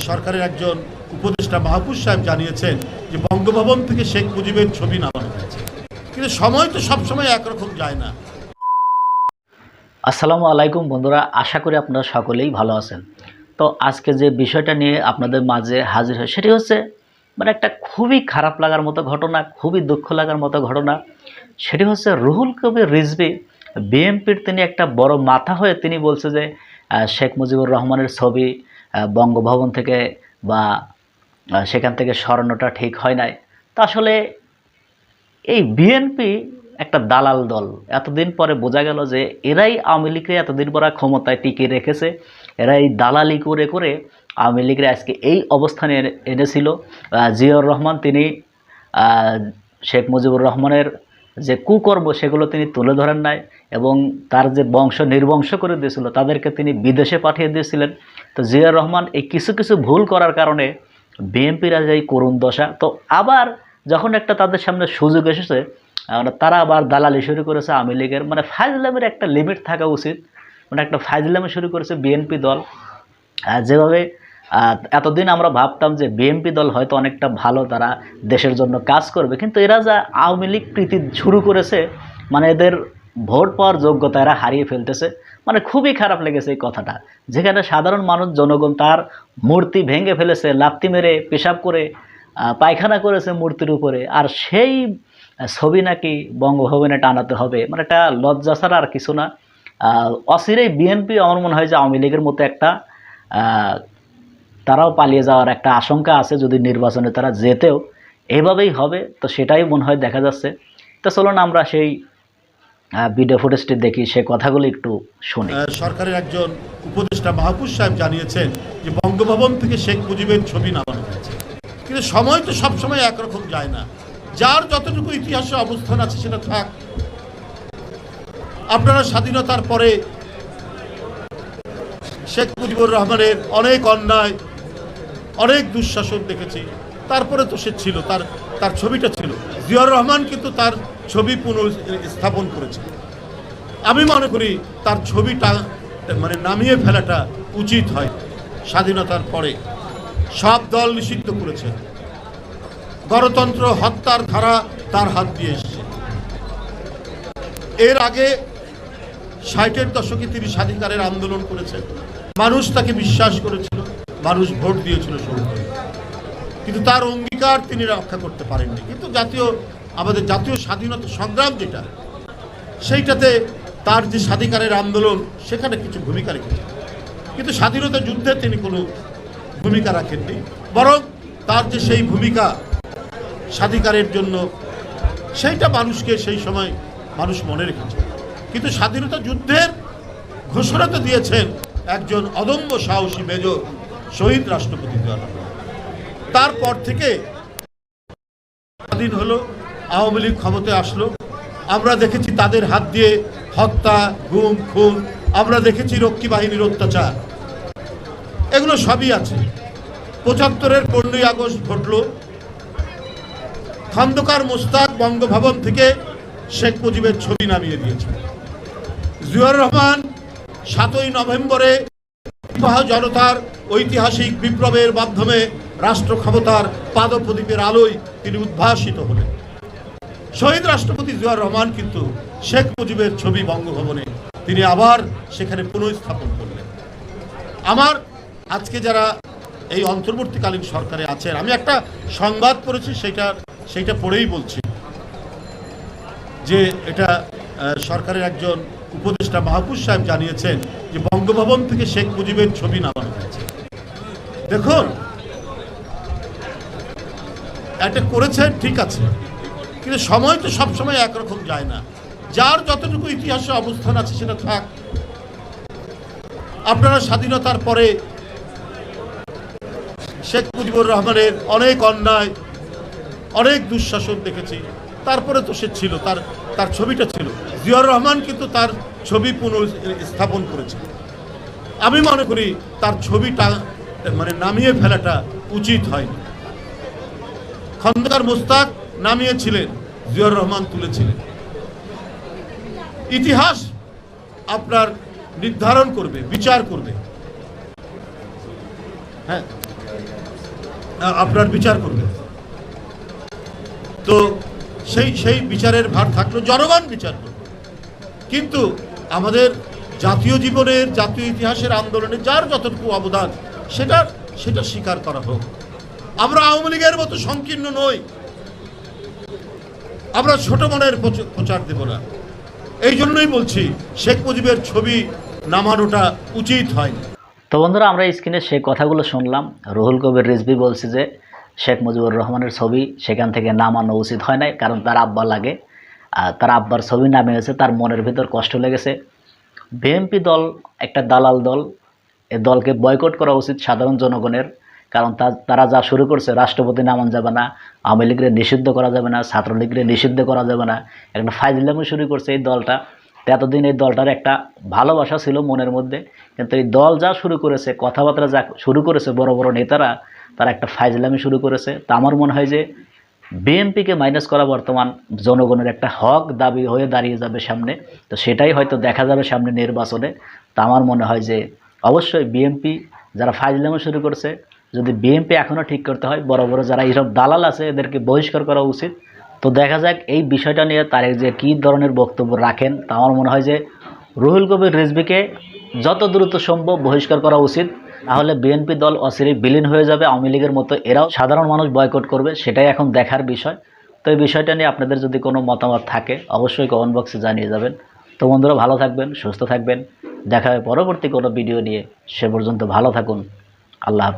সরকারের একজন উপদেষ্টা মাহফুজ সাহেব জানিয়েছেন যে বঙ্গভবন থেকে শেখ মুজিবের ছবি নামানো হয়েছে, কিন্তু সময় তো সবসময় একরকম যায় না। আসসালামু আলাইকুম বন্ধুরা, আশা করি আপনারা সকলেই ভালো আছেন। তো আজকে যে বিষয়টা নিয়ে আপনাদের মাঝে হাজির হয় সেটি হচ্ছে একটা খুবই খারাপ লাগার মতো ঘটনা, খুবই দুঃখ লাগার মতো ঘটনা। সেটি হচ্ছে রুহুল কবির রিজভী বিএনপির তিনি একটা বড় মাথা হয়ে তিনি বলছে যে শেখ মুজিবুর রহমানের ছবি বঙ্গভবন থেকে বা সেখান থেকে সরানোটা ঠিক হয় নাই। তা আসলে এই বিএনপি একটা দালাল দল। এতদিন পরে বোঝা গেল যে এরাই আওয়ামী লীগকে এতদিন পরে ক্ষমতায় টিকিয়ে রেখেছে। এরা এই দালালি করে করে আওয়ামী লীগের আজকে এই অবস্থানে এনেছিল। জিয়াউর রহমান তিনি শেখ মুজিবুর রহমানের যে কুকর্ম সেগুলো তিনি তুলে ধরেন নাই এবং তার যে বংশ নির্বংশ করে দিয়েছিল তাদেরকে তিনি বিদেশে পাঠিয়ে দিয়েছিলেন। তো জিয়াউর রহমান এই কিছু কিছু ভুল করার কারণে বিএনপির আজ এই করুণ দশা। তো আবার যখন একটা তাদের সামনে সুযোগ এসেছে তারা আবার দালালি শুরু করেছে আওয়ামী লীগের। ফাইজলামের একটা লিমিট থাকা উচিত। একটা ফাইজলামি শুরু করেছে বিএনপি দল। যেভাবে এতদিন আমরা ভাবতাম যে বিএনপি দল হয়তো অনেকটা ভালো, তারা দেশের জন্য কাজ করবে, কিন্তু এরা যা আওয়ামী লীগ প্রীতি শুরু করেছে, এদের ভোট পাওয়ার যোগ্যতা এরা হারিয়ে ফেলতেছে। খুবই খারাপ লেগেছে এই কথাটা, যেখানে সাধারণ মানুষ জনগণ তার মূর্তি ভেঙে ফেলেছে, লাথি মেরে পেশাব করে পায়খানা করেছে মূর্তির উপরে, আর সেই ছবি নাকি বঙ্গভবনে টানাতে হবে। এটা লজ্জা ছাড়া আর কিছু না। অচিরেই বিএনপি আমার মনে হয় যে আওয়ামী লীগের মতো একটা তারাও পালিয়ে যাওয়ার একটা আশঙ্কা আছে। যদি নির্বাচনে তারা যেতেও এভাবেই হবে, তো সেটাই মনে হয় দেখা যাচ্ছে। তো চলুন আমরা সেই ভিডিও ফুটেজটি দেখি, সে কথাগুলো একটু শুনি। সরকারের একজন উপদেষ্টা মাহফুজ সাহেব জানিয়েছেন যে বঙ্গভবন থেকে শেখ মুজিবের ছবি নামানো হয়েছে, কিন্তু সময় তো সবসময় একরকম যায় না। যার যতটুকু ইতিহাসে অবস্থান আছে সেটা থাক। আপনারা স্বাধীনতার পরে শেখ মুজিবুর রহমানের অনেক অন্যায়, অনেক দুঃশাসন দেখেছি, তারপরে তো সে ছিল, তার ছবিটা ছিল। জিয়াউর রহমান কিন্তু তার ছবি পুনঃস্থাপন করেছে। আমি মনে করি তার ছবিটা নামিয়ে ফেলাটা উচিত হয়। স্বাধীনতার পরে সব দল নিষিদ্ধ করেছে, গণতন্ত্র হত্যার ধারা তার হাত দিয়ে এসেছে। এর আগে 60-এর দশকে তিনি স্বাধিকারের আন্দোলন করেছেন, মানুষ তাকে বিশ্বাস করেছিল, মানুষ ভোট দিয়েছিল সৌন্দর্য, কিন্তু তার অঙ্গীকার তিনি রক্ষা করতে পারেননি। কিন্তু আমাদের জাতীয় স্বাধীনতা সংগ্রাম যেটা, সেইটাতে তার যে স্বাধিকারের আন্দোলন সেখানে কিছু ভূমিকা রেখেছে, কিন্তু স্বাধীনতা যুদ্ধে তিনি কোনো ভূমিকা রাখেননি। বরং তার যে সেই ভূমিকা স্বাধিকারের জন্য, সেইটা মানুষকে সেই সময় মানুষ মনে রেখেছে। কিন্তু স্বাধীনতা যুদ্ধের ঘোষণা তো দিয়েছেন একজন অদম্য সাহসী মেজর শহীদ রাষ্ট্রপতি জিয়াউর রহমান। তারপর থেকে স্বাধীন হলো, আওয়ামী লীগ ক্ষমতায় আসলো, আমরা দেখেছি তাদের হাত দিয়ে হত্যা, গুম, খুন, আমরা দেখেছি রক্ষী বাহিনীর অত্যাচার, এগুলো সবই আছে। 75-এর 15ই আগস্ট ঘটল, খন্দকার মোশতাক বঙ্গভবন থেকে শেখ মুজিবের ছবি নামিয়ে দিয়েছে। জিয়াউর রহমান 7ই নভেম্বরে জনতার ঐতিহাসিক বিপ্লবের মাধ্যমে রাষ্ট্র ক্ষমতার পাদপ্রদীপের আলোয় তিনি উদ্ভাসিত হলেন। শহীদ রাষ্ট্রপতি জিয়াউর রহমান কিন্তু শেখ মুজিবের ছবি বঙ্গভবনে তিনি আবার সেখানে পুনঃস্থাপন করলেন। আমার আজকে যারা এই অন্তর্বর্তীকালীন সরকারে আছেন, আমি একটা সংবাদ পড়েছি, সেইটা পড়েই বলছি যে এটা সরকারের একজন উপদেষ্টা মাহফুজ সাহেব জানিয়েছেন যে বঙ্গভবন থেকে শেখ মুজিবের ছবি নামানো হয়েছে। দেখুন, এটা করেছেন ঠিক আছে, কিন্তু সময় তো সবসময় একরকম যায় না। যার যতটুকু ইতিহাসে অবস্থান আছে সেটা থাক। আপনারা স্বাধীনতার পরে শেখ মুজিবুর রহমানের অনেক অন্যায়, অনেক দুঃশাসন দেখেছি, তারপরে তো সে ছিল, তার ছবিটা ছিল। জিয়াউর রহমান কিন্তু তার ছবি পুনঃস্থাপন করেছে। আমি মনে করি তার ছবিটা নামিয়ে ফেলাটা উচিত হয়নি। খন্দকার মোশতাক নামিয়েছিলেন, জিয়াউর রহমান তুলেছিলেন। ইতিহাস আপনার নির্ধারণ করবে, বিচার করবে। হ্যাঁ, আপনার বিচার করবে। তো সেই বিচারের ভার থাকলো, জনগণ বিচার করবে। কিন্তু আমাদের জাতীয় জীবনের, জাতীয় ইতিহাসের আন্দোলনে যার যতটুকু অবদান সেটা স্বীকার করা হোক। আমরা আওয়ামী লীগের মতো সংকীর্ণ নই, আমরা ছোট মনের প্রচার দেব না। এই জন্যই বলছি শেখ মুজিবের ছবি নামানোটা উচিত হয়নি। তো বন্ধুরা, আমরা স্ক্রিনে সেই কথাগুলো শুনলাম। রুহুল কবির রিজভী বলছে যে শেখ মুজিবুর রহমানের ছবি সেখান থেকে নামানো উচিত হয় নাই, কারণ তার আব্বা লাগে, তার আব্বার ছবি নামে গেছে, তার মনের ভিতর কষ্ট লেগেছে। বিএনপি দল একটা দালাল দল, এ দলকে বয়কট করা উচিত সাধারণ জনগণের। কারণ তারা যা শুরু করছে, রাষ্ট্রপতি নামান যাবে না, আওয়ামী লীগের নিষিদ্ধ করা যাবে না, ছাত্রলীগের নিষিদ্ধ করা যাবে না, একটা ফাইজলামি শুরু করছে এই দলটা। তো এতদিন এই দলটার একটা ভালোবাসা ছিল মনের মধ্যে, কিন্তু এই দল যা শুরু করেছে, কথাবার্তা যা শুরু করেছে, বড় বড় নেতারা তারা একটা ফাইজলামি শুরু করেছে। তা আমার মনে হয় যে বিএনপিকে মাইনাস করা বর্তমান জনগণের একটা হক দাবি হয়ে দাঁড়িয়ে যাবে সামনে। তো সেটাই হয়তো দেখা যাবে সামনে নির্বাচনে। তা আমার মনে হয় যে অবশ্যই বিএনপি যারা ফাইজলামি শুরু করছে, যদি বিএনপি এখনও ঠিক করতে হয়, বড় বড় যারা এইসব দালাল আছে এদেরকে বহিষ্কার করা উচিত। তো দেখা যাক এই বিষয়টা নিয়ে তারেক যে কী ধরনের বক্তব্য রাখেন। তা আমার মনে হয় যে রুহুল কবির রিজভীকে যত দ্রুত সম্ভব বহিষ্কার করা উচিত, তাহলে বিএনপি দল অচিরেই বিলীন হয়ে যাবে আওয়ামী লীগের মতো। এরাও সাধারণ মানুষ বয়কট করবে, সেটাই এখন দেখার বিষয়। তো এই বিষয়টা নিয়ে আপনাদের যদি কোনো মতামত থাকে অবশ্যই কমেন্ট বক্সে জানিয়ে যাবেন। তো বন্ধুরা, ভালো থাকবেন, সুস্থ থাকবেন, দেখা হবে পরবর্তী কোনো ভিডিও নিয়ে। সে পর্যন্ত ভালো থাকুন, আল্লাহ হাফেজ।